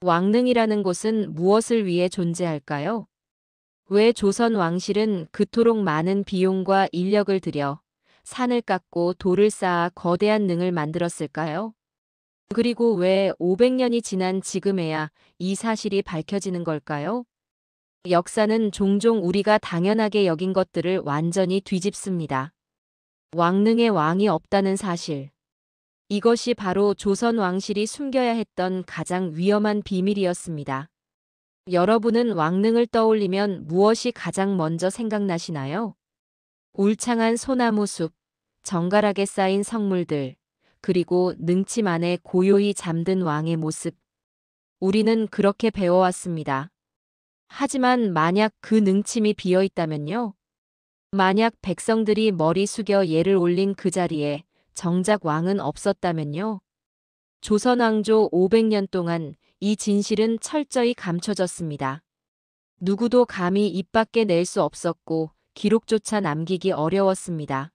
왕릉이라는 곳은 무엇을 위해 존재할까요? 왜 조선 왕실은 그토록 많은 비용과 인력을 들여 산을 깎고 돌을 쌓아 거대한 능을 만들었을까요? 그리고 왜 500년이 지난 지금에야 이 사실이 밝혀지는 걸까요? 역사는 종종 우리가 당연하게 여긴 것들을 완전히 뒤집습니다. 왕릉에 왕이 없다는 사실. 이것이 바로 조선 왕실이 숨겨야 했던 가장 위험한 비밀이었습니다. 여러분은 왕릉을 떠올리면 무엇이 가장 먼저 생각나시나요? 울창한 소나무 숲, 정갈하게 쌓인 성물들, 그리고 능침 안에 고요히 잠든 왕의 모습. 우리는 그렇게 배워왔습니다. 하지만 만약 그 능침이 비어 있다면요? 만약 백성들이 머리 숙여 예를 올린 그 자리에 정작 왕은 없었다면요? 조선 왕조 500년 동안 이 진실은 철저히 감춰졌습니다. 누구도 감히 입 밖에 낼 수 없었고 기록조차 남기기 어려웠습니다.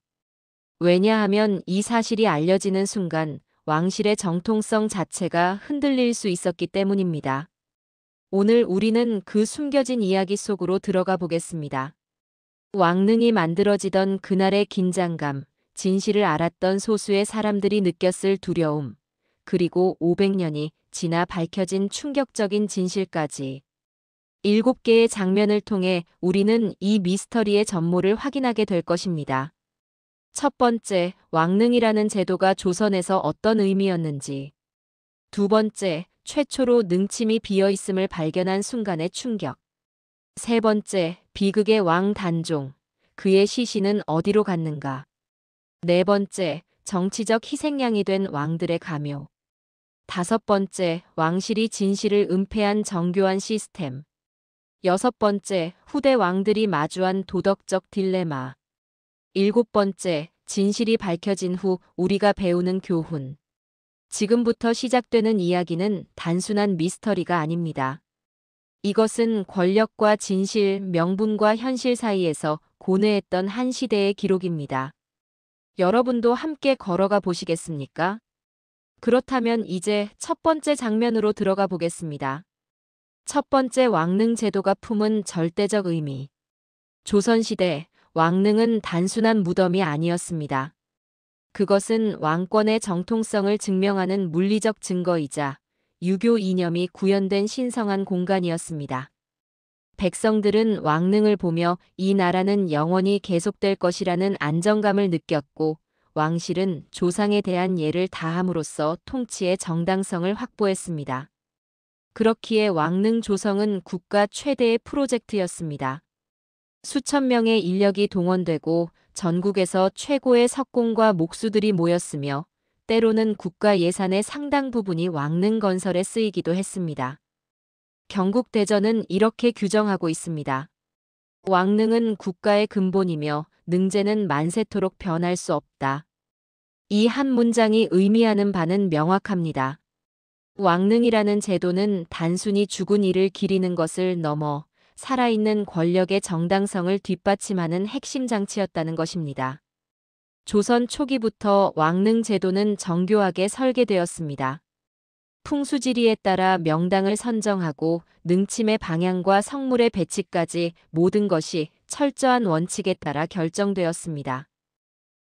왜냐하면 이 사실이 알려지는 순간 왕실의 정통성 자체가 흔들릴 수 있었기 때문입니다. 오늘 우리는 그 숨겨진 이야기 속으로 들어가 보겠습니다. 왕릉이 만들어지던 그날의 긴장감, 진실을 알았던 소수의 사람들이 느꼈을 두려움, 그리고 500년이 지나 밝혀진 충격적인 진실까지. 7개의 장면을 통해 우리는 이 미스터리의 전모를 확인하게 될 것입니다. 첫 번째, 왕릉이라는 제도가 조선에서 어떤 의미였는지. 두 번째, 최초로 능침이 비어 있음을 발견한 순간의 충격. 세 번째, 비극의 왕 단종. 그의 시신은 어디로 갔는가. 네 번째, 정치적 희생양이 된 왕들의 감요. 다섯 번째, 왕실이 진실을 은폐한 정교한 시스템. 여섯 번째, 후대 왕들이 마주한 도덕적 딜레마. 일곱 번째, 진실이 밝혀진 후 우리가 배우는 교훈. 지금부터 시작되는 이야기는 단순한 미스터리가 아닙니다. 이것은 권력과 진실, 명분과 현실 사이에서 고뇌했던 한 시대의 기록입니다. 여러분도 함께 걸어가 보시겠습니까? 그렇다면 이제 첫 번째 장면으로 들어가 보겠습니다. 첫 번째, 왕릉 제도가 품은 절대적 의미. 조선시대 왕릉은 단순한 무덤이 아니었습니다. 그것은 왕권의 정통성을 증명하는 물리적 증거이자 유교 이념이 구현된 신성한 공간이었습니다. 백성들은 왕릉을 보며 이 나라는 영원히 계속될 것이라는 안정감을 느꼈고, 왕실은 조상에 대한 예를 다함으로써 통치의 정당성을 확보했습니다. 그렇기에 왕릉 조성은 국가 최대의 프로젝트였습니다. 수천 명의 인력이 동원되고 전국에서 최고의 석공과 목수들이 모였으며, 때로는 국가 예산의 상당 부분이 왕릉 건설에 쓰이기도 했습니다. 경국대전은 이렇게 규정하고 있습니다. 왕릉은 국가의 근본이며 능제는 만세토록 변할 수 없다. 이 한 문장이 의미하는 바는 명확합니다. 왕릉이라는 제도는 단순히 죽은 이를 기리는 것을 넘어 살아있는 권력의 정당성을 뒷받침하는 핵심 장치였다는 것입니다. 조선 초기부터 왕릉 제도는 정교하게 설계되었습니다. 풍수지리에 따라 명당을 선정하고 능침의 방향과 성물의 배치까지 모든 것이 철저한 원칙에 따라 결정되었습니다.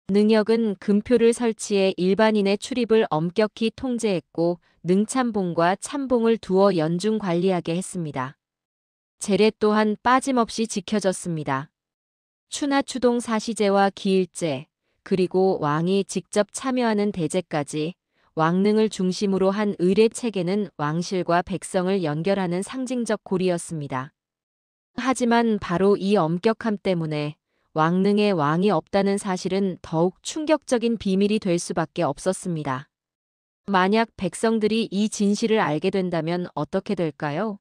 능역은 금표를 설치해 일반인의 출입을 엄격히 통제했고, 능참봉과 참봉을 두어 연중 관리하게 했습니다. 제례 또한 빠짐없이 지켜졌습니다. 추나 추동 사시제와 기일제, 그리고 왕이 직접 참여하는 대제까지 왕릉을 중심으로 한 의례 체계는 왕실과 백성을 연결하는 상징적 고리였습니다. 하지만 바로 이 엄격함 때문에 왕릉에 왕이 없다는 사실은 더욱 충격적인 비밀이 될 수밖에 없었습니다. 만약 백성들이 이 진실을 알게 된다면 어떻게 될까요?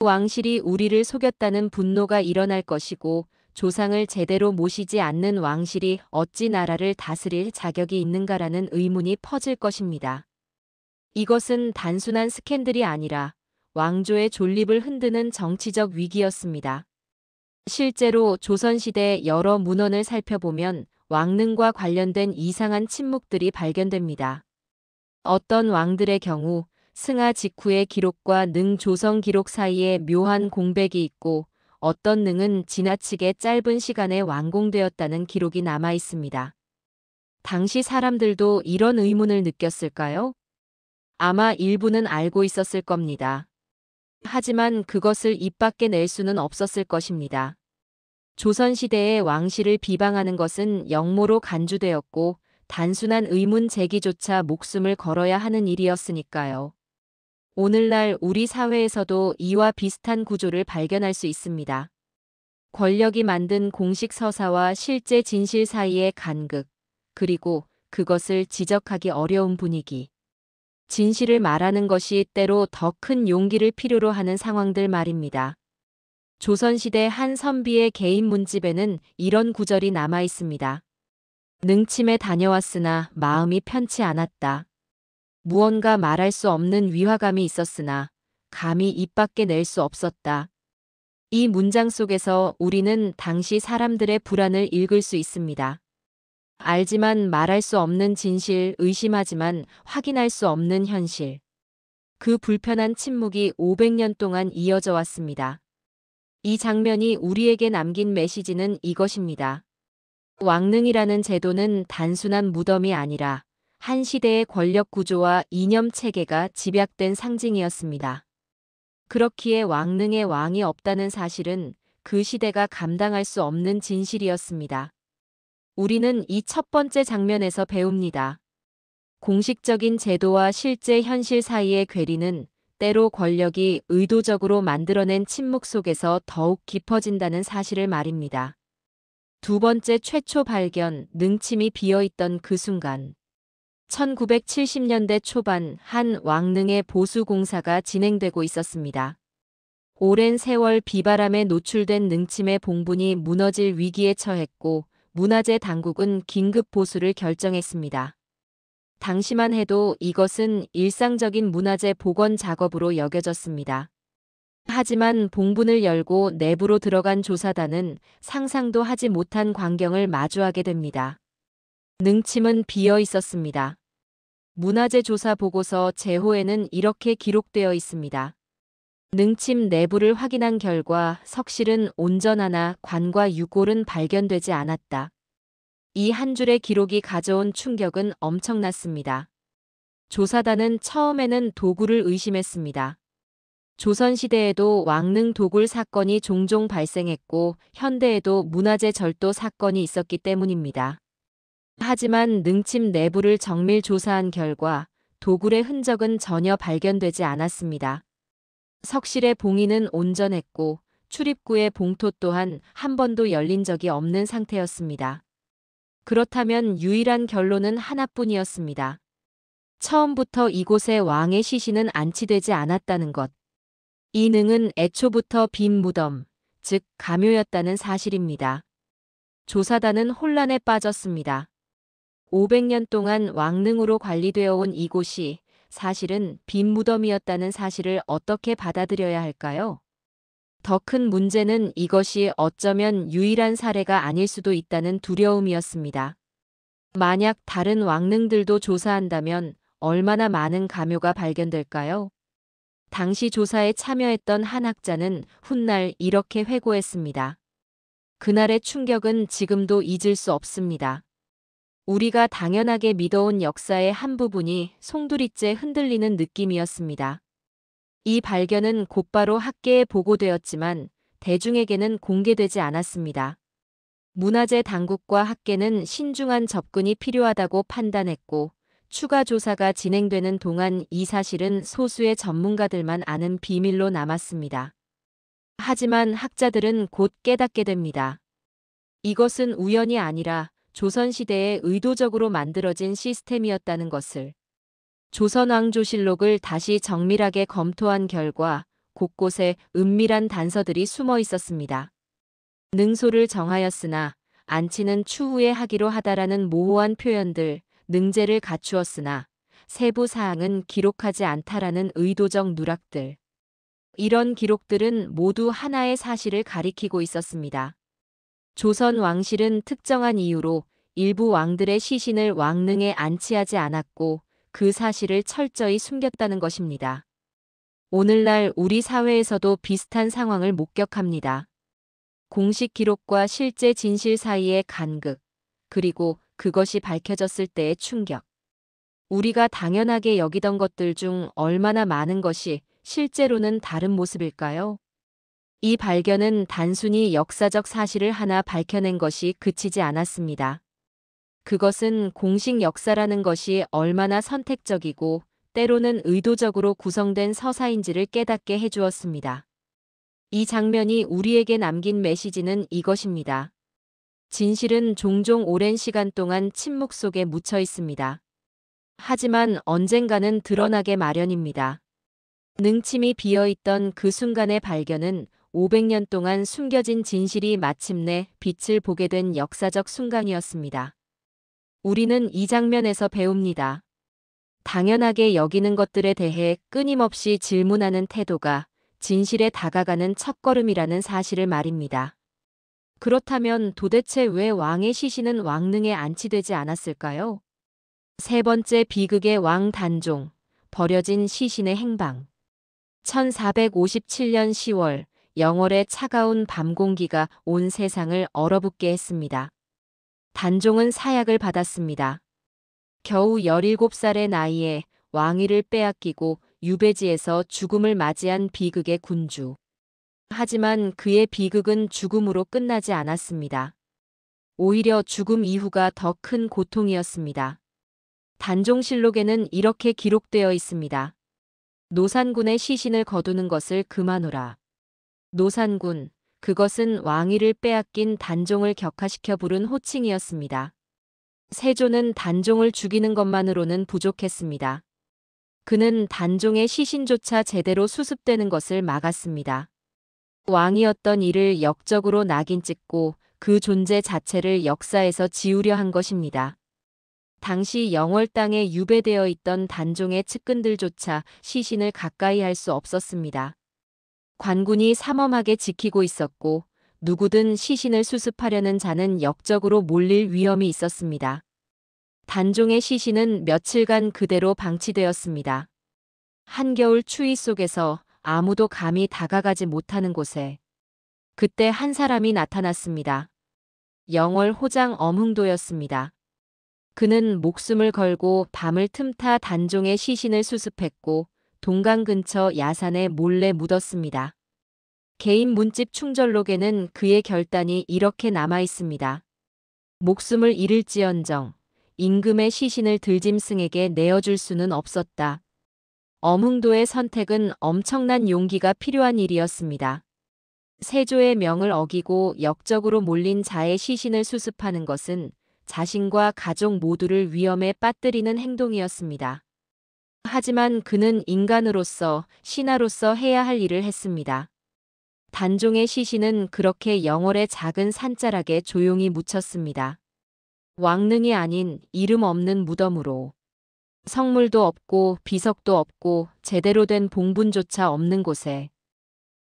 왕실이 우리를 속였다는 분노가 일어날 것이고, 조상을 제대로 모시지 않는 왕실이 어찌 나라를 다스릴 자격이 있는가라는 의문이 퍼질 것입니다. 이것은 단순한 스캔들이 아니라 왕조의 존립을 흔드는 정치적 위기였습니다. 실제로 조선시대 여러 문헌을 살펴보면 왕릉과 관련된 이상한 침묵들이 발견됩니다. 어떤 왕들의 경우 승하 직후의 기록과 능 조성 기록 사이에 묘한 공백이 있고 어떤 능은 지나치게 짧은 시간에 완공되었다는 기록이 남아 있습니다. 당시 사람들도 이런 의문을 느꼈을까요? 아마 일부는 알고 있었을 겁니다. 하지만 그것을 입 밖에 낼 수는 없었을 것입니다. 조선시대의 왕실을 비방하는 것은 역모로 간주되었고 단순한 의문 제기조차 목숨을 걸어야 하는 일이었으니까요. 오늘날 우리 사회에서도 이와 비슷한 구조를 발견할 수 있습니다. 권력이 만든 공식 서사와 실제 진실 사이의 간극, 그리고 그것을 지적하기 어려운 분위기. 진실을 말하는 것이 때로 더 큰 용기를 필요로 하는 상황들 말입니다. 조선시대 한 선비의 개인 문집에는 이런 구절이 남아 있습니다. 능침에 다녀왔으나 마음이 편치 않았다. 무언가 말할 수 없는 위화감이 있었으나 감히 입 밖에 낼 수 없었다. 이 문장 속에서 우리는 당시 사람들의 불안을 읽을 수 있습니다. 알지만 말할 수 없는 진실, 의심하지만 확인할 수 없는 현실. 그 불편한 침묵이 500년 동안 이어져 왔습니다. 이 장면이 우리에게 남긴 메시지는 이것입니다. 왕릉이라는 제도는 단순한 무덤이 아니라 한 시대의 권력 구조와 이념 체계가 집약된 상징이었습니다. 그렇기에 왕릉에 왕이 없다는 사실은 그 시대가 감당할 수 없는 진실이었습니다. 우리는 이 첫 번째 장면에서 배웁니다. 공식적인 제도와 실제 현실 사이의 괴리는 때로 권력이 의도적으로 만들어낸 침묵 속에서 더욱 깊어진다는 사실을 말입니다. 두 번째 최초 발견, 능침이 비어있던 그 순간. 1970년대 초반 한 왕릉의 보수 공사가 진행되고 있었습니다. 오랜 세월 비바람에 노출된 능침의 봉분이 무너질 위기에 처했고 문화재 당국은 긴급 보수를 결정했습니다. 당시만 해도 이것은 일상적인 문화재 복원 작업으로 여겨졌습니다. 하지만 봉분을 열고 내부로 들어간 조사단은 상상도 하지 못한 광경을 마주하게 됩니다. 능침은 비어 있었습니다. 문화재 조사 보고서 제호에는 이렇게 기록되어 있습니다. 능침 내부를 확인한 결과 석실은 온전하나 관과 유골은 발견되지 않았다. 이 한 줄의 기록이 가져온 충격은 엄청났습니다. 조사단은 처음에는 도굴을 의심했습니다. 조선시대에도 왕릉 도굴 사건이 종종 발생했고 현대에도 문화재 절도 사건이 있었기 때문입니다. 하지만 능침 내부를 정밀 조사한 결과 도굴의 흔적은 전혀 발견되지 않았습니다. 석실의 봉인은 온전했고 출입구의 봉토 또한 한 번도 열린 적이 없는 상태였습니다. 그렇다면 유일한 결론은 하나뿐이었습니다. 처음부터 이곳에 왕의 시신은 안치되지 않았다는 것. 이 능은 애초부터 빈 무덤, 즉 가묘였다는 사실입니다. 조사단은 혼란에 빠졌습니다. 500년 동안 왕릉으로 관리되어 온 이곳이 사실은 빈 무덤이었다는 사실을 어떻게 받아들여야 할까요? 더 큰 문제는 이것이 어쩌면 유일한 사례가 아닐 수도 있다는 두려움이었습니다. 만약 다른 왕릉들도 조사한다면 얼마나 많은 가묘가 발견될까요? 당시 조사에 참여했던 한 학자는 훗날 이렇게 회고했습니다. 그날의 충격은 지금도 잊을 수 없습니다. 우리가 당연하게 믿어온 역사의 한 부분이 송두리째 흔들리는 느낌이었습니다. 이 발견은 곧바로 학계에 보고되었지만 대중에게는 공개되지 않았습니다. 문화재 당국과 학계는 신중한 접근이 필요하다고 판단했고 추가 조사가 진행되는 동안 이 사실은 소수의 전문가들만 아는 비밀로 남았습니다. 하지만 학자들은 곧 깨닫게 됩니다. 이것은 우연이 아니라 조선시대에 의도적으로 만들어진 시스템이었다는 것을. 조선왕조실록을 다시 정밀하게 검토한 결과 곳곳에 은밀한 단서들이 숨어 있었습니다. 능소를 정하였으나 안치는 추후에 하기로 하다라는 모호한 표현들, 능제를 갖추었으나 세부 사항은 기록하지 않다라는 의도적 누락들. 이런 기록들은 모두 하나의 사실을 가리키고 있었습니다. 조선 왕실은 특정한 이유로 일부 왕들의 시신을 왕릉에 안치하지 않았고 그 사실을 철저히 숨겼다는 것입니다. 오늘날 우리 사회에서도 비슷한 상황을 목격합니다. 공식 기록과 실제 진실 사이의 간극, 그리고 그것이 밝혀졌을 때의 충격. 우리가 당연하게 여기던 것들 중 얼마나 많은 것이 실제로는 다른 모습일까요? 이 발견은 단순히 역사적 사실을 하나 밝혀낸 것이 그치지 않았습니다. 그것은 공식 역사라는 것이 얼마나 선택적이고 때로는 의도적으로 구성된 서사인지를 깨닫게 해주었습니다. 이 장면이 우리에게 남긴 메시지는 이것입니다. 진실은 종종 오랜 시간 동안 침묵 속에 묻혀 있습니다. 하지만 언젠가는 드러나게 마련입니다. 능침이 비어있던 그 순간의 발견은 500년 동안 숨겨진 진실이 마침내 빛을 보게 된 역사적 순간이었습니다. 우리는 이 장면에서 배웁니다. 당연하게 여기는 것들에 대해 끊임없이 질문하는 태도가 진실에 다가가는 첫걸음이라는 사실을 말입니다. 그렇다면 도대체 왜 왕의 시신은 왕릉에 안치되지 않았을까요? 세 번째 비극의 왕 단종, 버려진 시신의 행방. 1457년 10월, 영월의 차가운 밤 공기가 온 세상을 얼어붙게 했습니다. 단종은 사약을 받았습니다. 겨우 17살의 나이에 왕위를 빼앗기고 유배지에서 죽음을 맞이한 비극의 군주. 하지만 그의 비극은 죽음으로 끝나지 않았습니다. 오히려 죽음 이후가 더 큰 고통이었습니다. 단종실록에는 이렇게 기록되어 있습니다. 노산군의 시신을 거두는 것을 그마노라. 노산군, 그것은 왕위를 빼앗긴 단종을 격하시켜 부른 호칭이었습니다. 세조는 단종을 죽이는 것만으로는 부족했습니다. 그는 단종의 시신조차 제대로 수습되는 것을 막았습니다. 왕이었던 이를 역적으로 낙인 찍고 그 존재 자체를 역사에서 지우려 한 것입니다. 당시 영월 땅에 유배되어 있던 단종의 측근들조차 시신을 가까이 할 수 없었습니다. 관군이 삼엄하게 지키고 있었고 누구든 시신을 수습하려는 자는 역적으로 몰릴 위험이 있었습니다. 단종의 시신은 며칠간 그대로 방치되었습니다. 한겨울 추위 속에서 아무도 감히 다가가지 못하는 곳에 그때 한 사람이 나타났습니다. 영월 호장 엄흥도였습니다. 그는 목숨을 걸고 밤을 틈타 단종의 시신을 수습했고 동강 근처 야산에 몰래 묻었습니다. 개인 문집 충절록에는 그의 결단이 이렇게 남아 있습니다. 목숨을 잃을지언정 임금의 시신을 들짐승에게 내어줄 수는 없었다. 엄흥도의 선택은 엄청난 용기가 필요한 일이었습니다. 세조의 명을 어기고 역적으로 몰린 자의 시신을 수습하는 것은 자신과 가족 모두를 위험에 빠뜨리는 행동이었습니다. 하지만 그는 인간으로서, 신하로서 해야 할 일을 했습니다. 단종의 시신은 그렇게 영월의 작은 산자락에 조용히 묻혔습니다. 왕릉이 아닌 이름 없는 무덤으로. 성물도 없고 비석도 없고 제대로 된 봉분조차 없는 곳에.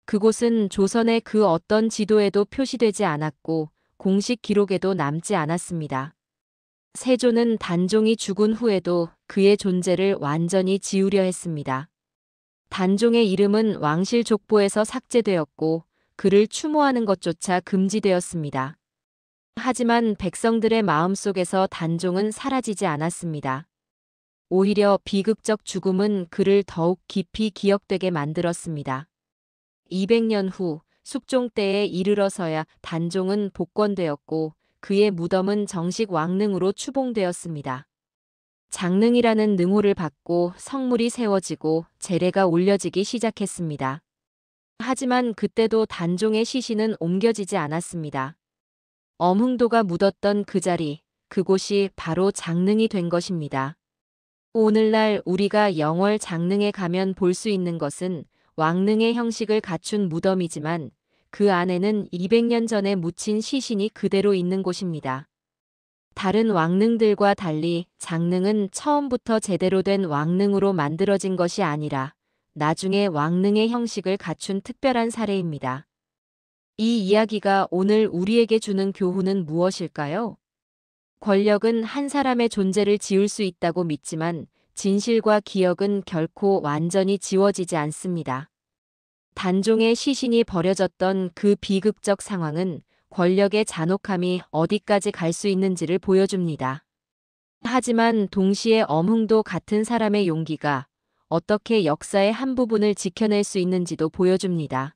그곳은 조선의 그 어떤 지도에도 표시되지 않았고 공식 기록에도 남지 않았습니다. 세조는 단종이 죽은 후에도 그의 존재를 완전히 지우려 했습니다. 단종의 이름은 왕실 족보에서 삭제되었고 그를 추모하는 것조차 금지되었습니다. 하지만 백성들의 마음속에서 단종은 사라지지 않았습니다. 오히려 비극적 죽음은 그를 더욱 깊이 기억되게 만들었습니다. 200년 후 숙종 때에 이르러서야 단종은 복권되었고 그의 무덤은 정식 왕릉으로 추봉되었습니다. 장릉이라는 능호를 받고 성물이 세워지고 제례가 올려지기 시작했습니다. 하지만 그때도 단종의 시신은 옮겨지지 않았습니다. 엄흥도가 묻었던 그 자리, 그곳이 바로 장릉이 된 것입니다. 오늘날 우리가 영월 장릉에 가면 볼 수 있는 것은 왕릉의 형식을 갖춘 무덤이지만 그 안에는 200년 전에 묻힌 시신이 그대로 있는 곳입니다. 다른 왕릉들과 달리 장릉은 처음부터 제대로 된 왕릉으로 만들어진 것이 아니라 나중에 왕릉의 형식을 갖춘 특별한 사례입니다. 이 이야기가 오늘 우리에게 주는 교훈은 무엇일까요? 권력은 한 사람의 존재를 지울 수 있다고 믿지만 진실과 기억은 결코 완전히 지워지지 않습니다. 단종의 시신이 버려졌던 그 비극적 상황은 권력의 잔혹함이 어디까지 갈 수 있는지를 보여줍니다. 하지만 동시에 엄흥도 같은 사람의 용기가 어떻게 역사의 한 부분을 지켜낼 수 있는지도 보여줍니다.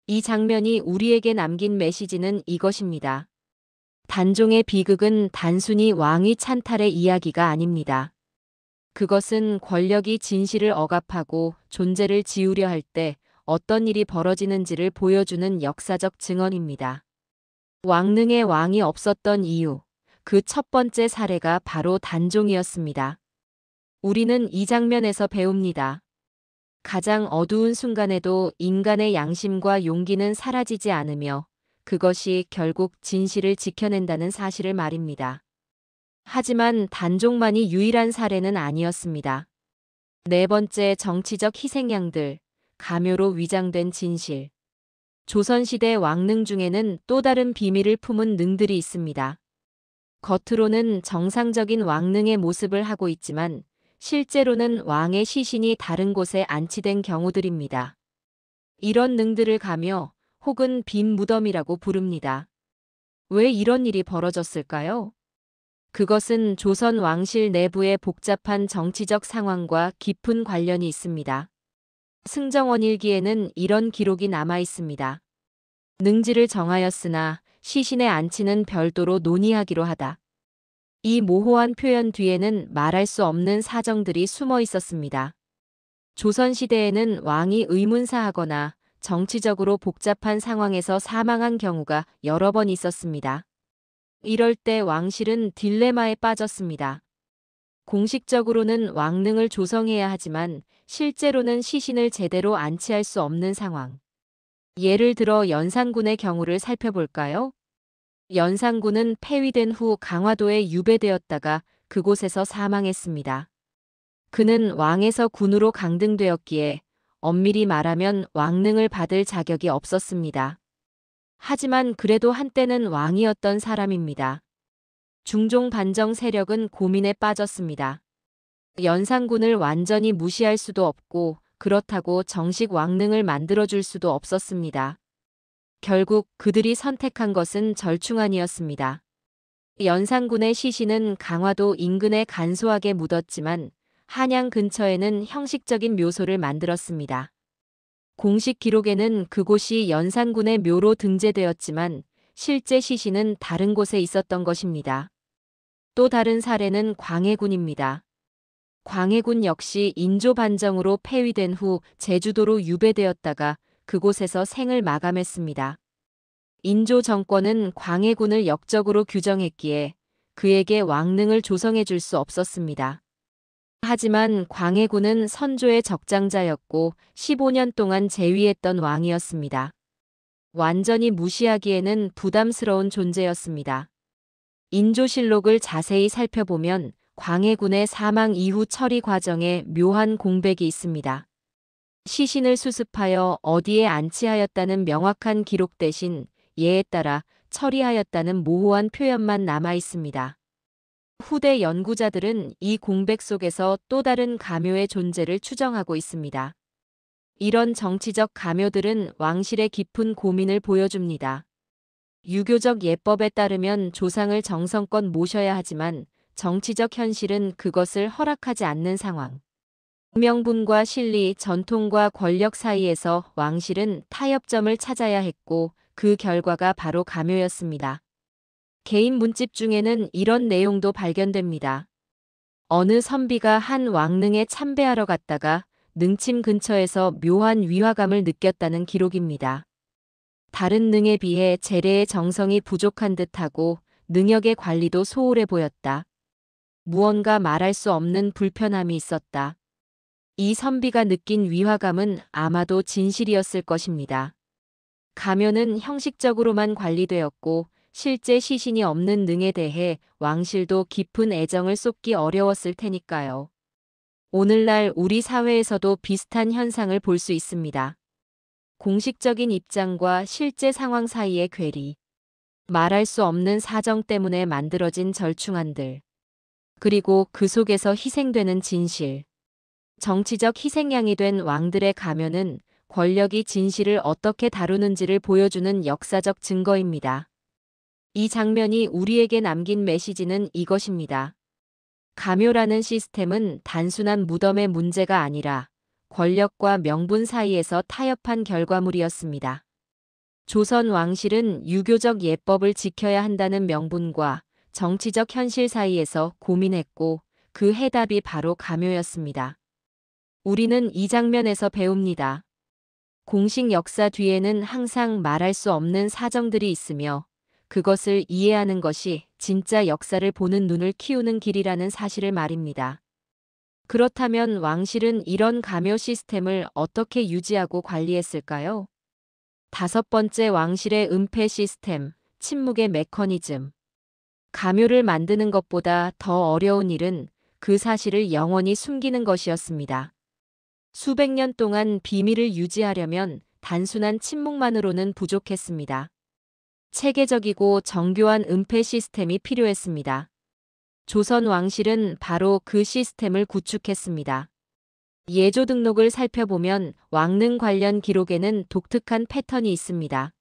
이 장면이 우리에게 남긴 메시지는 이것입니다. 단종의 비극은 단순히 왕위 찬탈의 이야기가 아닙니다. 그것은 권력이 진실을 억압하고 존재를 지우려 할 때 어떤 일이 벌어지는지를 보여주는 역사적 증언입니다. 왕릉의 왕이 없었던 이유, 그 첫 번째 사례가 바로 단종이었습니다. 우리는 이 장면에서 배웁니다. 가장 어두운 순간에도 인간의 양심과 용기는 사라지지 않으며 그것이 결국 진실을 지켜낸다는 사실을 말입니다. 하지만 단종만이 유일한 사례는 아니었습니다. 네 번째, 정치적 희생양들, 가묘로 위장된 진실. 조선시대 왕릉 중에는 또 다른 비밀을 품은 능들이 있습니다. 겉으로는 정상적인 왕릉의 모습을 하고 있지만 실제로는 왕의 시신이 다른 곳에 안치된 경우들입니다. 이런 능들을 가묘 혹은 빈 무덤이라고 부릅니다. 왜 이런 일이 벌어졌을까요? 그것은 조선 왕실 내부의 복잡한 정치적 상황과 깊은 관련이 있습니다. 승정원 일기에는 이런 기록이 남아 있습니다. 능지를 정하였으나 시신의 안치는 별도로 논의하기로 하다. 이 모호한 표현 뒤에는 말할 수 없는 사정들이 숨어 있었습니다. 조선시대에는 왕이 의문사하거나 정치적으로 복잡한 상황에서 사망한 경우가 여러 번 있었습니다. 이럴 때 왕실은 딜레마에 빠졌습니다. 공식적으로는 왕릉을 조성해야 하지만 실제로는 시신을 제대로 안치할 수 없는 상황. 예를 들어 연산군의 경우를 살펴볼까요? 연산군은 폐위된 후 강화도에 유배되었다가 그곳에서 사망했습니다. 그는 왕에서 군으로 강등되었기에 엄밀히 말하면 왕릉을 받을 자격이 없었습니다. 하지만 그래도 한때는 왕이었던 사람입니다. 중종 반정 세력은 고민에 빠졌습니다. 연산군을 완전히 무시할 수도 없고 그렇다고 정식 왕릉을 만들어줄 수도 없었습니다. 결국 그들이 선택한 것은 절충안이었습니다. 연산군의 시신은 강화도 인근에 간소하게 묻었지만 한양 근처에는 형식적인 묘소를 만들었습니다. 공식 기록에는 그곳이 연산군의 묘로 등재되었지만 실제 시신은 다른 곳에 있었던 것입니다. 또 다른 사례는 광해군입니다. 광해군 역시 인조 반정으로 폐위된 후 제주도로 유배되었다가 그곳에서 생을 마감했습니다. 인조 정권은 광해군을 역적으로 규정했기에 그에게 왕릉을 조성해 줄 수 없었습니다. 하지만 광해군은 선조의 적장자였고 15년 동안 재위했던 왕이었습니다. 완전히 무시하기에는 부담스러운 존재였습니다. 인조실록을 자세히 살펴보면 광해군의 사망 이후 처리 과정에 묘한 공백이 있습니다. 시신을 수습하여 어디에 안치하였다는 명확한 기록 대신 예에 따라 처리하였다는 모호한 표현만 남아 있습니다. 후대 연구자들은 이 공백 속에서 또 다른 가묘의 존재를 추정하고 있습니다. 이런 정치적 가묘들은 왕실의 깊은 고민을 보여줍니다. 유교적 예법에 따르면 조상을 정성껏 모셔야 하지만 정치적 현실은 그것을 허락하지 않는 상황. 명분과 실리, 전통과 권력 사이에서 왕실은 타협점을 찾아야 했고 그 결과가 바로 가묘였습니다. 개인 문집 중에는 이런 내용도 발견됩니다. 어느 선비가 한 왕릉에 참배하러 갔다가 능침 근처에서 묘한 위화감을 느꼈다는 기록입니다. 다른 능에 비해 재래의 정성이 부족한 듯하고 능역의 관리도 소홀해 보였다. 무언가 말할 수 없는 불편함이 있었다. 이 선비가 느낀 위화감은 아마도 진실이었을 것입니다. 가묘는 형식적으로만 관리되었고 실제 시신이 없는 능에 대해 왕실도 깊은 애정을 쏟기 어려웠을 테니까요. 오늘날 우리 사회에서도 비슷한 현상을 볼 수 있습니다. 공식적인 입장과 실제 상황 사이의 괴리. 말할 수 없는 사정 때문에 만들어진 절충안들. 그리고 그 속에서 희생되는 진실. 정치적 희생양이 된 왕들의 가면은 권력이 진실을 어떻게 다루는지를 보여주는 역사적 증거입니다. 이 장면이 우리에게 남긴 메시지는 이것입니다. 가묘라는 시스템은 단순한 무덤의 문제가 아니라 권력과 명분 사이에서 타협한 결과물이었습니다. 조선 왕실은 유교적 예법을 지켜야 한다는 명분과 정치적 현실 사이에서 고민했고 그 해답이 바로 가묘였습니다. 우리는 이 장면에서 배웁니다. 공식 역사 뒤에는 항상 말할 수 없는 사정들이 있으며 그것을 이해하는 것이 진짜 역사를 보는 눈을 키우는 길이라는 사실을 말입니다. 그렇다면 왕실은 이런 가묘 시스템을 어떻게 유지하고 관리했을까요? 다섯 번째, 왕실의 은폐 시스템, 침묵의 메커니즘. 가묘를 만드는 것보다 더 어려운 일은 그 사실을 영원히 숨기는 것이었습니다. 수백 년 동안 비밀을 유지하려면 단순한 침묵만으로는 부족했습니다. 체계적이고 정교한 은폐 시스템이 필요했습니다. 조선 왕실은 바로 그 시스템을 구축했습니다. 예조 등록을 살펴보면 왕릉 관련 기록에는 독특한 패턴이 있습니다.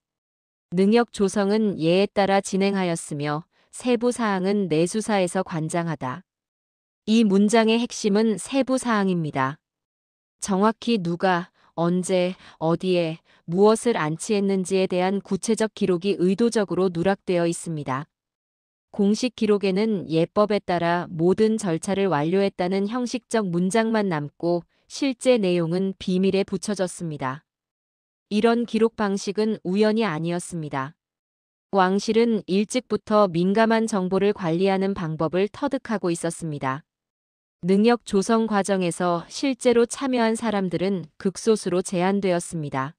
능력 조성은 예에 따라 진행하였으며 세부 사항은 내수사에서 관장하다. 이 문장의 핵심은 세부 사항입니다. 정확히 누가, 언제, 어디에, 무엇을 안치했는지에 대한 구체적 기록이 의도적으로 누락되어 있습니다. 공식 기록에는 예법에 따라 모든 절차를 완료했다는 형식적 문장만 남고 실제 내용은 비밀에 붙여졌습니다. 이런 기록 방식은 우연이 아니었습니다. 왕실은 일찍부터 민감한 정보를 관리하는 방법을 터득하고 있었습니다. 능력 조성 과정에서 실제로 참여한 사람들은 극소수로 제한되었습니다.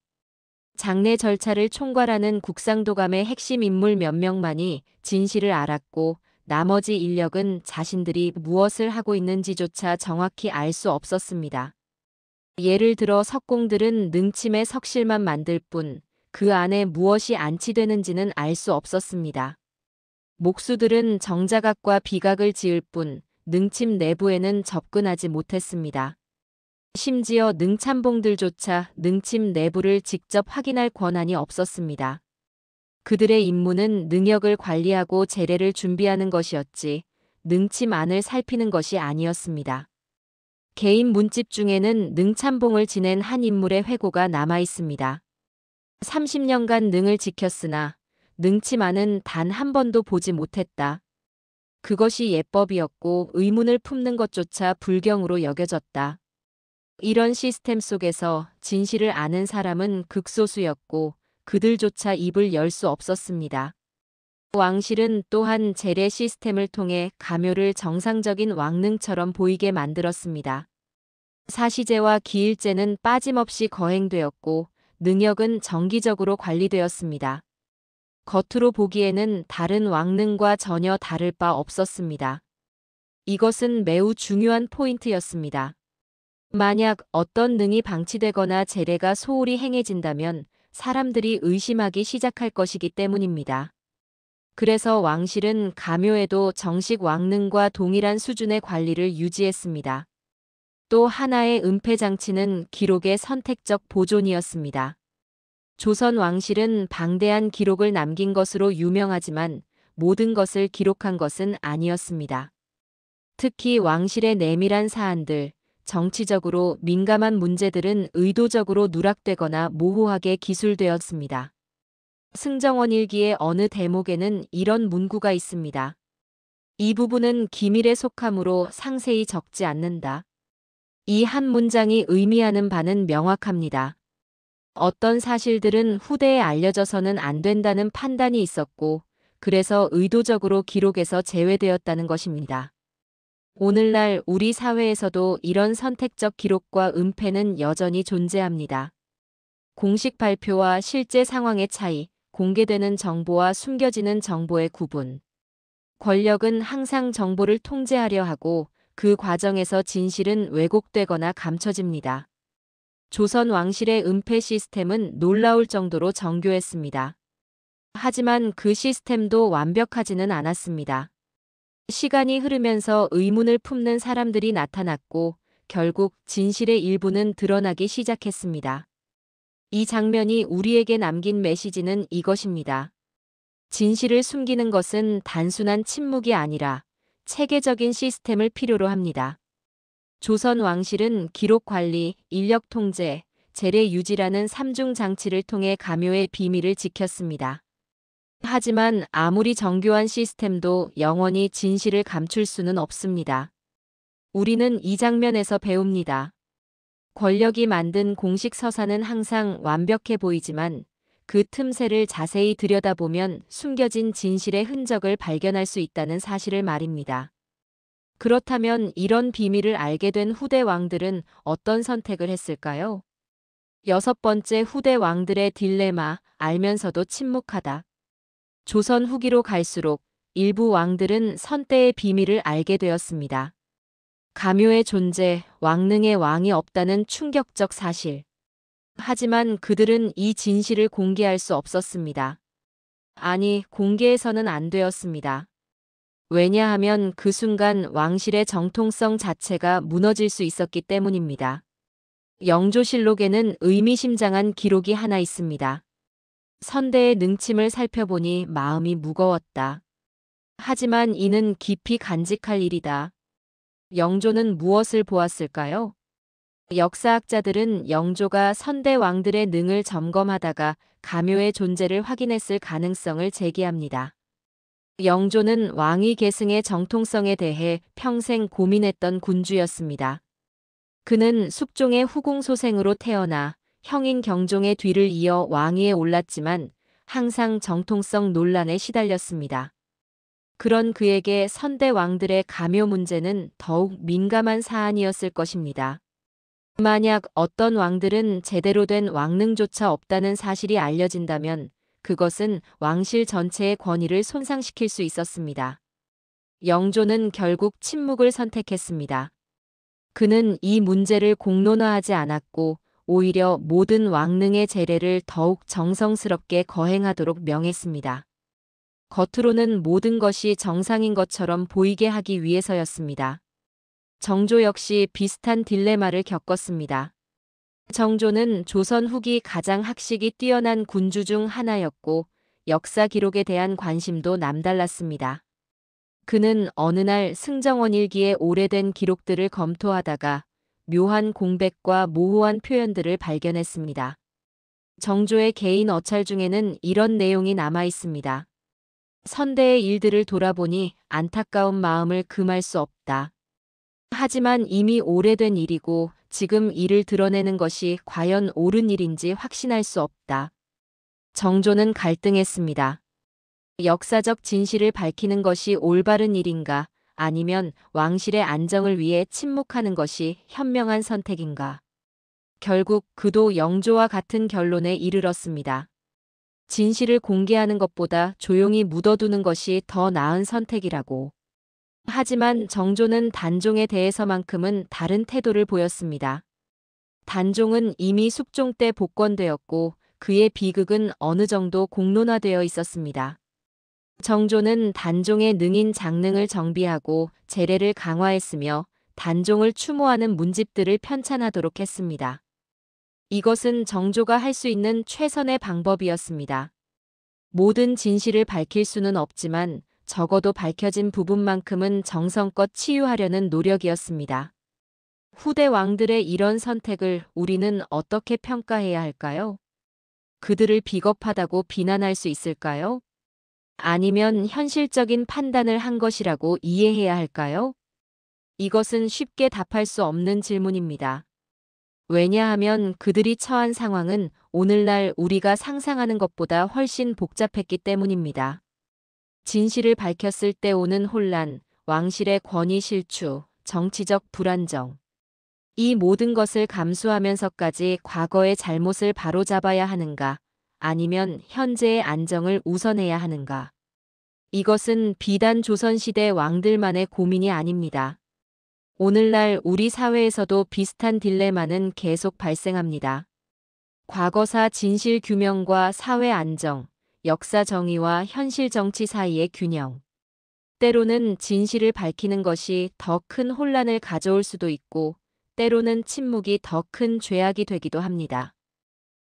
장례 절차를 총괄하는 국상도감의 핵심 인물 몇 명만이 진실을 알았고 나머지 인력은 자신들이 무엇을 하고 있는지조차 정확히 알 수 없었습니다. 예를 들어 석공들은 능침의 석실만 만들 뿐 그 안에 무엇이 안치되는지는 알 수 없었습니다. 목수들은 정자각과 비각을 지을 뿐 능침 내부에는 접근하지 못했습니다. 심지어 능참봉들조차 능침 내부를 직접 확인할 권한이 없었습니다. 그들의 임무는 능역을 관리하고 제례를 준비하는 것이었지 능침 안을 살피는 것이 아니었습니다. 개인 문집 중에는 능참봉을 지낸 한 인물의 회고가 남아 있습니다. 30년간 능을 지켰으나 능침 안은 단 한 번도 보지 못했다. 그것이 예법이었고 의문을 품는 것조차 불경으로 여겨졌다. 이런 시스템 속에서 진실을 아는 사람은 극소수였고 그들조차 입을 열 수 없었습니다. 왕실은 또한 제례 시스템을 통해 가묘를 정상적인 왕릉처럼 보이게 만들었습니다. 사시제와 기일제는 빠짐없이 거행되었고 능역은 정기적으로 관리되었습니다. 겉으로 보기에는 다른 왕릉과 전혀 다를 바 없었습니다. 이것은 매우 중요한 포인트였습니다. 만약 어떤 능이 방치되거나 제례가 소홀히 행해진다면 사람들이 의심하기 시작할 것이기 때문입니다. 그래서 왕실은 가묘에도 정식 왕릉과 동일한 수준의 관리를 유지했습니다. 또 하나의 은폐 장치는 기록의 선택적 보존이었습니다. 조선 왕실은 방대한 기록을 남긴 것으로 유명하지만 모든 것을 기록한 것은 아니었습니다. 특히 왕실의 내밀한 사안들, 정치적으로 민감한 문제들은 의도적으로 누락되거나 모호하게 기술되었습니다. 승정원 일기의 어느 대목에는 이런 문구가 있습니다. 이 부분은 기밀에 속하므로 상세히 적지 않는다. 이 한 문장이 의미하는 바는 명확합니다. 어떤 사실들은 후대에 알려져서는 안 된다는 판단이 있었고, 그래서 의도적으로 기록에서 제외되었다는 것입니다. 오늘날 우리 사회에서도 이런 선택적 기록과 은폐는 여전히 존재합니다. 공식 발표와 실제 상황의 차이, 공개되는 정보와 숨겨지는 정보의 구분. 권력은 항상 정보를 통제하려 하고 그 과정에서 진실은 왜곡되거나 감춰집니다. 조선 왕실의 은폐 시스템은 놀라울 정도로 정교했습니다. 하지만 그 시스템도 완벽하지는 않았습니다. 시간이 흐르면서 의문을 품는 사람들이 나타났고 결국 진실의 일부는 드러나기 시작했습니다. 이 장면이 우리에게 남긴 메시지는 이것입니다. 진실을 숨기는 것은 단순한 침묵이 아니라 체계적인 시스템을 필요로 합니다. 조선 왕실은 기록 관리, 인력 통제, 재래 유지라는 삼중 장치를 통해 가묘의 비밀을 지켰습니다. 하지만 아무리 정교한 시스템도 영원히 진실을 감출 수는 없습니다. 우리는 이 장면에서 배웁니다. 권력이 만든 공식 서사는 항상 완벽해 보이지만 그 틈새를 자세히 들여다보면 숨겨진 진실의 흔적을 발견할 수 있다는 사실을 말입니다. 그렇다면 이런 비밀을 알게 된 후대 왕들은 어떤 선택을 했을까요? 6번째, 후대 왕들의 딜레마, 알면서도 침묵하다. 조선 후기로 갈수록 일부 왕들은 선대의 비밀을 알게 되었습니다. 가묘의 존재, 왕릉에 왕이 없다는 충격적 사실. 하지만 그들은 이 진실을 공개할 수 없었습니다. 아니, 공개해서는 안 되었습니다. 왜냐하면 그 순간 왕실의 정통성 자체가 무너질 수 있었기 때문입니다. 영조실록에는 의미심장한 기록이 하나 있습니다. 선대의 능침을 살펴보니 마음이 무거웠다. 하지만 이는 깊이 간직할 일이다. 영조는 무엇을 보았을까요? 역사학자들은 영조가 선대 왕들의 능을 점검하다가 가묘의 존재를 확인했을 가능성을 제기합니다. 영조는 왕위 계승의 정통성에 대해 평생 고민했던 군주였습니다. 그는 숙종의 후궁소생으로 태어나 형인 경종의 뒤를 이어 왕위에 올랐지만 항상 정통성 논란에 시달렸습니다. 그런 그에게 선대 왕들의 가묘 문제는 더욱 민감한 사안이었을 것입니다. 만약 어떤 왕들은 제대로 된 왕릉조차 없다는 사실이 알려진다면 그것은 왕실 전체의 권위를 손상시킬 수 있었습니다. 영조는 결국 침묵을 선택했습니다. 그는 이 문제를 공론화하지 않았고 오히려 모든 왕릉의 제례를 더욱 정성스럽게 거행하도록 명했습니다. 겉으로는 모든 것이 정상인 것처럼 보이게 하기 위해서였습니다. 정조 역시 비슷한 딜레마를 겪었습니다. 정조는 조선 후기 가장 학식이 뛰어난 군주 중 하나였고 역사 기록에 대한 관심도 남달랐습니다. 그는 어느 날 승정원 일기의 오래된 기록들을 검토하다가 묘한 공백과 모호한 표현들을 발견했습니다. 정조의 개인 어찰 중에는 이런 내용이 남아 있습니다. 선대의 일들을 돌아보니 안타까운 마음을 금할 수 없다. 하지만 이미 오래된 일이고 지금 이를 드러내는 것이 과연 옳은 일인지 확신할 수 없다. 정조는 갈등했습니다. 역사적 진실을 밝히는 것이 올바른 일인가, 아니면 왕실의 안정을 위해 침묵하는 것이 현명한 선택인가. 결국 그도 영조와 같은 결론에 이르렀습니다. 진실을 공개하는 것보다 조용히 묻어두는 것이 더 나은 선택이라고. 하지만 정조는 단종에 대해서만큼은 다른 태도를 보였습니다. 단종은 이미 숙종 때 복권되었고 그의 비극은 어느 정도 공론화되어 있었습니다. 정조는 단종의 능인 장릉을 정비하고 제례를 강화했으며 단종을 추모하는 문집들을 편찬하도록 했습니다. 이것은 정조가 할 수 있는 최선의 방법이었습니다. 모든 진실을 밝힐 수는 없지만 적어도 밝혀진 부분만큼은 정성껏 치유하려는 노력이었습니다. 후대 왕들의 이런 선택을 우리는 어떻게 평가해야 할까요? 그들을 비겁하다고 비난할 수 있을까요? 아니면 현실적인 판단을 한 것이라고 이해해야 할까요? 이것은 쉽게 답할 수 없는 질문입니다. 왜냐하면 그들이 처한 상황은 오늘날 우리가 상상하는 것보다 훨씬 복잡했기 때문입니다. 진실을 밝혔을 때 오는 혼란, 왕실의 권위 실추, 정치적 불안정. 이 모든 것을 감수하면서까지 과거의 잘못을 바로잡아야 하는가, 아니면 현재의 안정을 우선해야 하는가. 이것은 비단 조선시대 왕들만의 고민이 아닙니다. 오늘날 우리 사회에서도 비슷한 딜레마는 계속 발생합니다. 과거사 진실 규명과 사회 안정, 역사 정의와 현실 정치 사이의 균형. 때로는 진실을 밝히는 것이 더 큰 혼란을 가져올 수도 있고, 때로는 침묵이 더 큰 죄악이 되기도 합니다.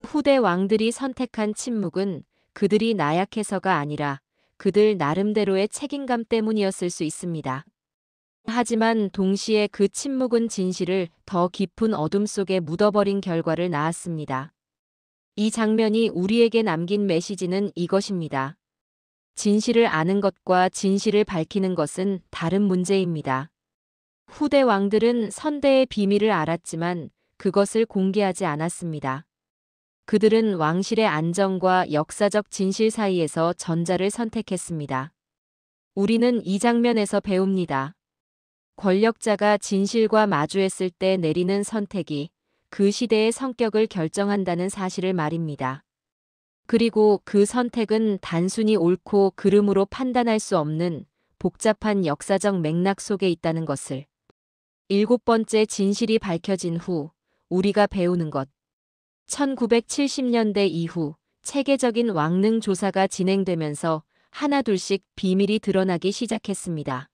후대 왕들이 선택한 침묵은 그들이 나약해서가 아니라 그들 나름대로의 책임감 때문이었을 수 있습니다. 하지만 동시에 그 침묵은 진실을 더 깊은 어둠 속에 묻어버린 결과를 낳았습니다. 이 장면이 우리에게 남긴 메시지는 이것입니다. 진실을 아는 것과 진실을 밝히는 것은 다른 문제입니다. 후대 왕들은 선대의 비밀을 알았지만 그것을 공개하지 않았습니다. 그들은 왕실의 안정과 역사적 진실 사이에서 전자를 선택했습니다. 우리는 이 장면에서 배웁니다. 권력자가 진실과 마주했을 때 내리는 선택이 그 시대의 성격을 결정한다는 사실을 말입니다. 그리고 그 선택은 단순히 옳고 그름으로 판단할 수 없는 복잡한 역사적 맥락 속에 있다는 것을. 7번째 진실이 밝혀진 후 우리가 배우는 것. 1970년대 이후 체계적인 왕릉 조사가 진행되면서 하나둘씩 비밀이 드러나기 시작했습니다.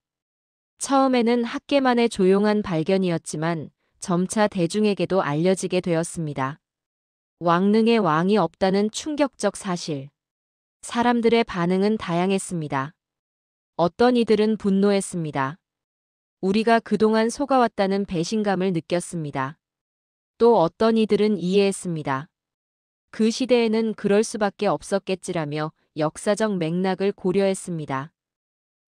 처음에는 학계만의 조용한 발견이었지만 점차 대중에게도 알려지게 되었습니다. 왕릉에 왕이 없다는 충격적 사실. 사람들의 반응은 다양했습니다. 어떤 이들은 분노했습니다. 우리가 그동안 속아왔다는 배신감을 느꼈습니다. 또 어떤 이들은 이해했습니다. 그 시대에는 그럴 수밖에 없었겠지라며 역사적 맥락을 고려했습니다.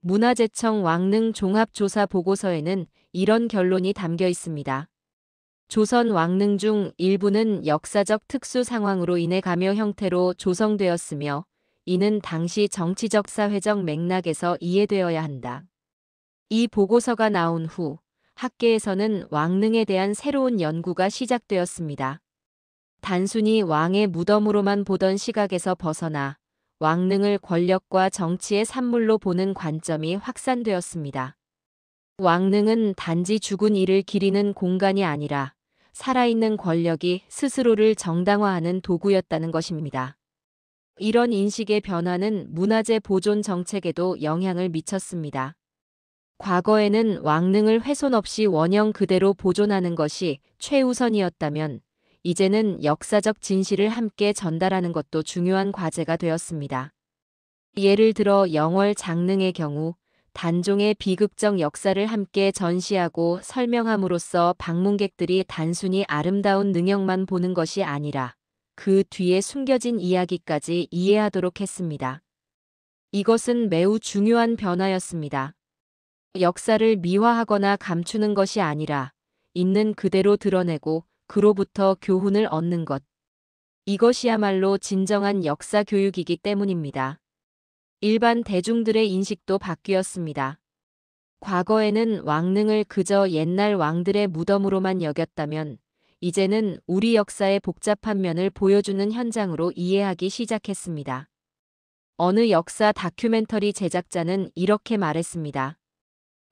문화재청 왕릉 종합조사 보고서에는 이런 결론이 담겨 있습니다. 조선 왕릉 중 일부는 역사적 특수 상황으로 인해 감여 형태로 조성되었으며 이는 당시 정치적 사회적 맥락에서 이해되어야 한다. 이 보고서가 나온 후 학계에서는 왕릉에 대한 새로운 연구가 시작되었습니다. 단순히 왕의 무덤으로만 보던 시각에서 벗어나 왕릉을 권력과 정치의 산물로 보는 관점이 확산되었습니다. 왕릉은 단지 죽은 이를 기리는 공간이 아니라 살아있는 권력이 스스로를 정당화하는 도구였다는 것입니다. 이런 인식의 변화는 문화재 보존 정책에도 영향을 미쳤습니다. 과거에는 왕릉을 훼손 없이 원형 그대로 보존하는 것이 최우선이었다면 이제는 역사적 진실을 함께 전달하는 것도 중요한 과제가 되었습니다. 예를 들어 영월 장릉의 경우 단종의 비극적 역사를 함께 전시하고 설명함으로써 방문객들이 단순히 아름다운 능력만 보는 것이 아니라 그 뒤에 숨겨진 이야기까지 이해하도록 했습니다. 이것은 매우 중요한 변화였습니다. 역사를 미화하거나 감추는 것이 아니라 있는 그대로 드러내고 그로부터 교훈을 얻는 것. 이것이야말로 진정한 역사 교육이기 때문입니다. 일반 대중들의 인식도 바뀌었습니다. 과거에는 왕릉을 그저 옛날 왕들의 무덤으로만 여겼다면 이제는 우리 역사의 복잡한 면을 보여주는 현장으로 이해하기 시작했습니다. 어느 역사 다큐멘터리 제작자는 이렇게 말했습니다.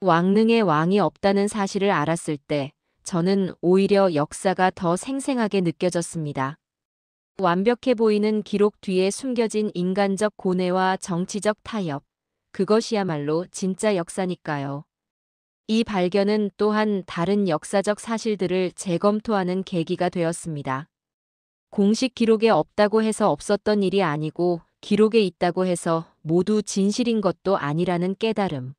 왕릉에 왕이 없다는 사실을 알았을 때 저는 오히려 역사가 더 생생하게 느껴졌습니다. 완벽해 보이는 기록 뒤에 숨겨진 인간적 고뇌와 정치적 타협, 그것이야말로 진짜 역사니까요. 이 발견은 또한 다른 역사적 사실들을 재검토하는 계기가 되었습니다. 공식 기록에 없다고 해서 없었던 일이 아니고 기록에 있다고 해서 모두 진실인 것도 아니라는 깨달음.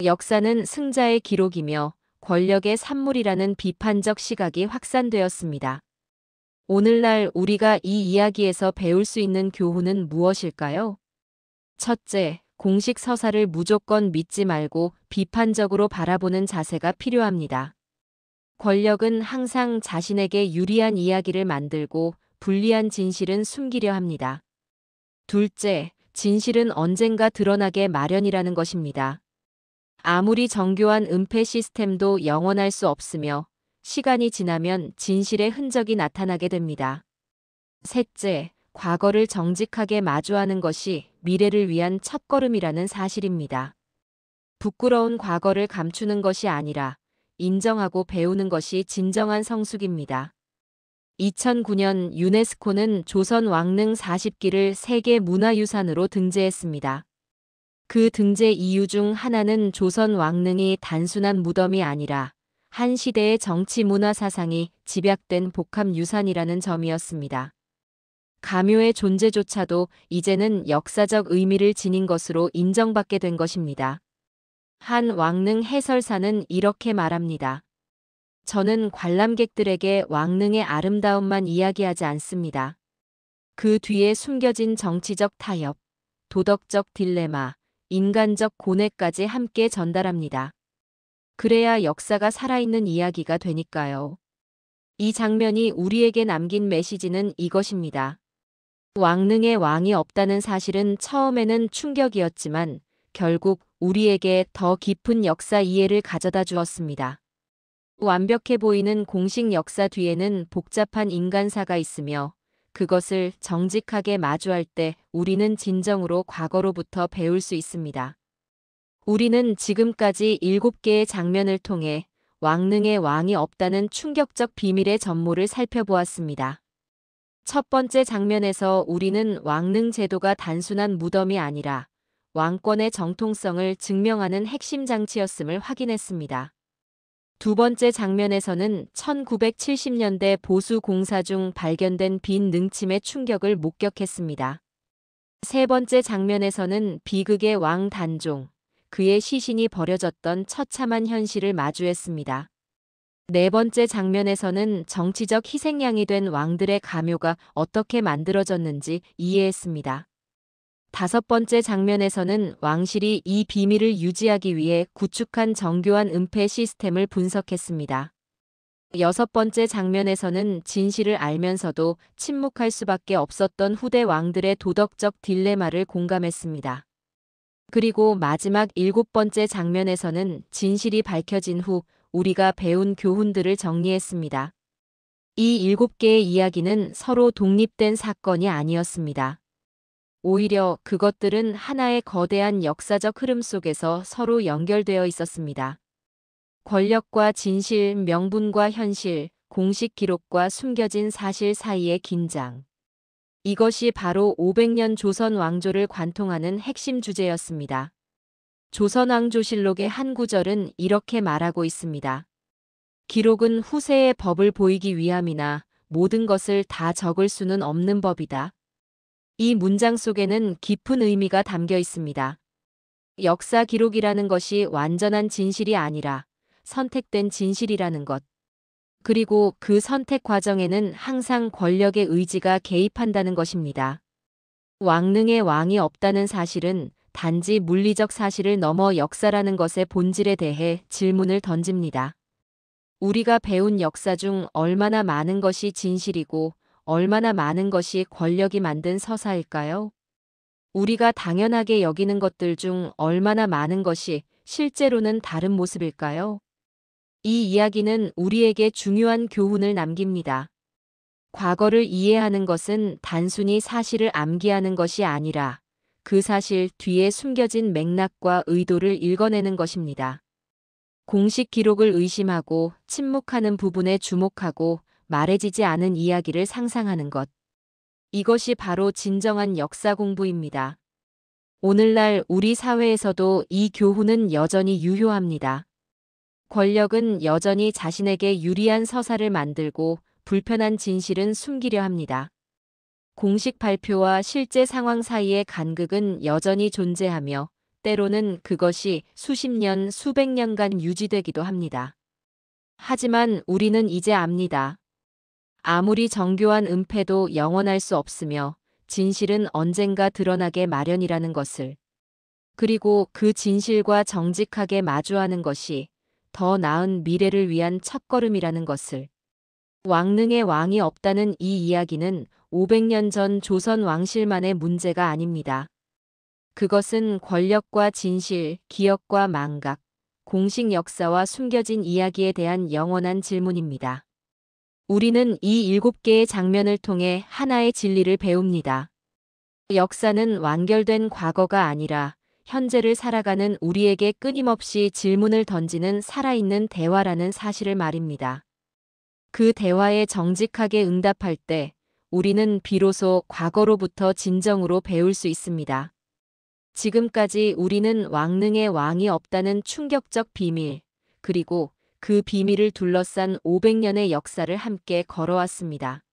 역사는 승자의 기록이며 권력의 산물이라는 비판적 시각이 확산되었습니다. 오늘날 우리가 이 이야기에서 배울 수 있는 교훈은 무엇일까요? 첫째, 공식 서사를 무조건 믿지 말고 비판적으로 바라보는 자세가 필요합니다. 권력은 항상 자신에게 유리한 이야기를 만들고 불리한 진실은 숨기려 합니다. 둘째, 진실은 언젠가 드러나게 마련이라는 것입니다. 아무리 정교한 은폐 시스템도 영원할 수 없으며 시간이 지나면 진실의 흔적이 나타나게 됩니다. 셋째, 과거를 정직하게 마주하는 것이 미래를 위한 첫걸음이라는 사실입니다. 부끄러운 과거를 감추는 것이 아니라 인정하고 배우는 것이 진정한 성숙입니다. 2009년 유네스코는 조선 왕릉 40기를 세계 문화유산으로 등재했습니다. 그 등재 이유 중 하나는 조선 왕릉이 단순한 무덤이 아니라 한 시대의 정치 문화 사상이 집약된 복합 유산이라는 점이었습니다. 가묘의 존재조차도 이제는 역사적 의미를 지닌 것으로 인정받게 된 것입니다. 한 왕릉 해설사는 이렇게 말합니다. 저는 관람객들에게 왕릉의 아름다움만 이야기하지 않습니다. 그 뒤에 숨겨진 정치적 타협, 도덕적 딜레마, 인간적 고뇌까지 함께 전달합니다. 그래야 역사가 살아있는 이야기가 되니까요. 이 장면이 우리에게 남긴 메시지는 이것입니다. 왕릉에 왕이 없다는 사실은 처음에는 충격이었지만 결국 우리에게 더 깊은 역사 이해를 가져다 주었습니다. 완벽해 보이는 공식 역사 뒤에는 복잡한 인간사가 있으며 그것을 정직하게 마주할 때 우리는 진정으로 과거로부터 배울 수 있습니다. 우리는 지금까지 7개의 장면을 통해 왕릉에 왕이 없다는 충격적 비밀의 전모를 살펴보았습니다. 첫 번째 장면에서 우리는 왕릉 제도가 단순한 무덤이 아니라 왕권의 정통성을 증명하는 핵심 장치였음을 확인했습니다. 두 번째 장면에서는 1970년대 보수 공사 중 발견된 빈 능침의 충격을 목격했습니다. 세 번째 장면에서는 비극의 왕 단종, 그의 시신이 버려졌던 처참한 현실을 마주했습니다. 네 번째 장면에서는 정치적 희생양이 된 왕들의 가묘가 어떻게 만들어졌는지 이해했습니다. 다섯 번째 장면에서는 왕실이 이 비밀을 유지하기 위해 구축한 정교한 은폐 시스템을 분석했습니다. 여섯 번째 장면에서는 진실을 알면서도 침묵할 수밖에 없었던 후대 왕들의 도덕적 딜레마를 공감했습니다. 그리고 마지막 일곱 번째 장면에서는 진실이 밝혀진 후 우리가 배운 교훈들을 정리했습니다. 이 7개의 이야기는 서로 독립된 사건이 아니었습니다. 오히려 그것들은 하나의 거대한 역사적 흐름 속에서 서로 연결되어 있었습니다. 권력과 진실, 명분과 현실, 공식 기록과 숨겨진 사실 사이의 긴장. 이것이 바로 500년 조선 왕조를 관통하는 핵심 주제였습니다. 조선왕조실록의 한 구절은 이렇게 말하고 있습니다. 기록은 후세의 법을 보이기 위함이나 모든 것을 다 적을 수는 없는 법이다. 이 문장 속에는 깊은 의미가 담겨 있습니다. 역사 기록이라는 것이 완전한 진실이 아니라 선택된 진실이라는 것. 그리고 그 선택 과정에는 항상 권력의 의지가 개입한다는 것입니다. 왕릉에 왕이 없다는 사실은 단지 물리적 사실을 넘어 역사라는 것의 본질에 대해 질문을 던집니다. 우리가 배운 역사 중 얼마나 많은 것이 진실이고 얼마나 많은 것이 권력이 만든 서사일까요? 우리가 당연하게 여기는 것들 중 얼마나 많은 것이 실제로는 다른 모습일까요? 이 이야기는 우리에게 중요한 교훈을 남깁니다. 과거를 이해하는 것은 단순히 사실을 암기하는 것이 아니라 그 사실 뒤에 숨겨진 맥락과 의도를 읽어내는 것입니다. 공식 기록을 의심하고 침묵하는 부분에 주목하고 말해지지 않은 이야기를 상상하는 것. 이것이 바로 진정한 역사 공부입니다. 오늘날 우리 사회에서도 이 교훈은 여전히 유효합니다. 권력은 여전히 자신에게 유리한 서사를 만들고 불편한 진실은 숨기려 합니다. 공식 발표와 실제 상황 사이의 간극은 여전히 존재하며 때로는 그것이 수십 년, 수백 년간 유지되기도 합니다. 하지만 우리는 이제 압니다. 아무리 정교한 은폐도 영원할 수 없으며 진실은 언젠가 드러나게 마련이라는 것을. 그리고 그 진실과 정직하게 마주하는 것이 더 나은 미래를 위한 첫걸음이라는 것을. 왕릉에 왕이 없다는 이 이야기는 500년 전 조선 왕실만의 문제가 아닙니다. 그것은 권력과 진실, 기억과 망각, 공식 역사와 숨겨진 이야기에 대한 영원한 질문입니다. 우리는 이 7개의 장면을 통해 하나의 진리를 배웁니다. 역사는 완결된 과거가 아니라 현재를 살아가는 우리에게 끊임없이 질문을 던지는 살아있는 대화라는 사실을 말입니다. 그 대화에 정직하게 응답할 때 우리는 비로소 과거로부터 진정으로 배울 수 있습니다. 지금까지 우리는 왕릉에 왕이 없다는 충격적 비밀, 그리고 그 비밀을 둘러싼 500년의 역사를 함께 걸어왔습니다.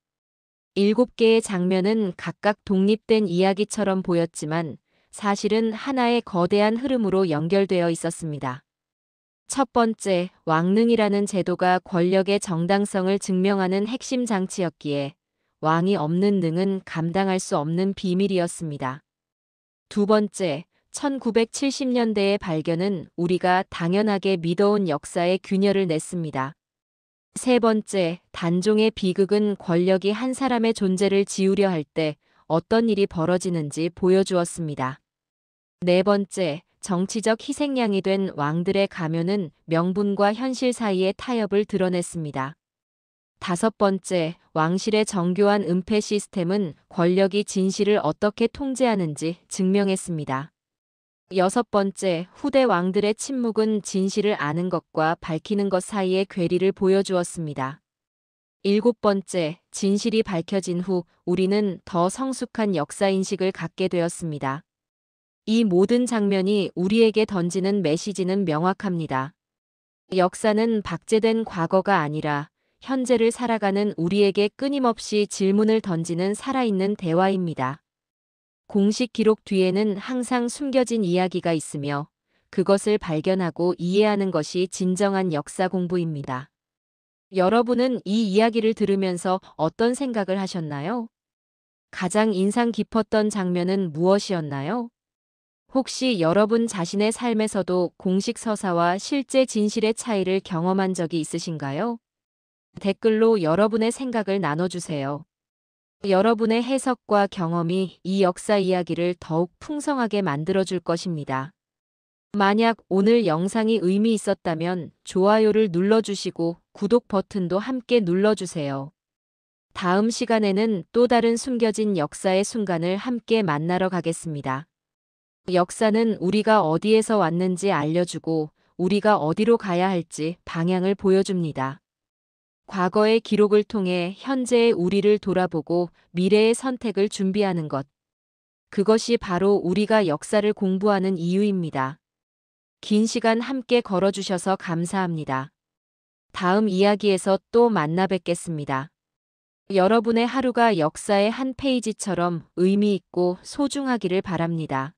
7개의 장면은 각각 독립된 이야기처럼 보였지만 사실은 하나의 거대한 흐름으로 연결되어 있었습니다. 첫 번째, 왕릉이라는 제도가 권력의 정당성을 증명하는 핵심 장치였기에 왕이 없는 능은 감당할 수 없는 비밀이었습니다. 두 번째, 1970년대의 발견은 우리가 당연하게 믿어온 역사의 균열을 냈습니다. 세 번째, 단종의 비극은 권력이 한 사람의 존재를 지우려 할 때 어떤 일이 벌어지는지 보여주었습니다. 네 번째, 정치적 희생양이 된 왕들의 가면은 명분과 현실 사이의 타협을 드러냈습니다. 다섯 번째, 왕실의 정교한 은폐 시스템은 권력이 진실을 어떻게 통제하는지 증명했습니다. 여섯 번째, 후대 왕들의 침묵은 진실을 아는 것과 밝히는 것 사이의 괴리를 보여주었습니다. 일곱 번째, 진실이 밝혀진 후 우리는 더 성숙한 역사인식을 갖게 되었습니다. 이 모든 장면이 우리에게 던지는 메시지는 명확합니다. 역사는 박제된 과거가 아니라 현재를 살아가는 우리에게 끊임없이 질문을 던지는 살아있는 대화입니다. 공식 기록 뒤에는 항상 숨겨진 이야기가 있으며 그것을 발견하고 이해하는 것이 진정한 역사 공부입니다. 여러분은 이 이야기를 들으면서 어떤 생각을 하셨나요? 가장 인상 깊었던 장면은 무엇이었나요? 혹시 여러분 자신의 삶에서도 공식 서사와 실제 진실의 차이를 경험한 적이 있으신가요? 댓글로 여러분의 생각을 나눠주세요. 여러분의 해석과 경험이 이 역사 이야기를 더욱 풍성하게 만들어줄 것입니다. 만약 오늘 영상이 의미 있었다면 좋아요를 눌러주시고 구독 버튼도 함께 눌러주세요. 다음 시간에는 또 다른 숨겨진 역사의 순간을 함께 만나러 가겠습니다. 역사는 우리가 어디에서 왔는지 알려주고 우리가 어디로 가야 할지 방향을 보여줍니다. 과거의 기록을 통해 현재의 우리를 돌아보고 미래의 선택을 준비하는 것. 그것이 바로 우리가 역사를 공부하는 이유입니다. 긴 시간 함께 걸어주셔서 감사합니다. 다음 이야기에서 또 만나 뵙겠습니다. 여러분의 하루가 역사의 한 페이지처럼 의미 있고 소중하기를 바랍니다.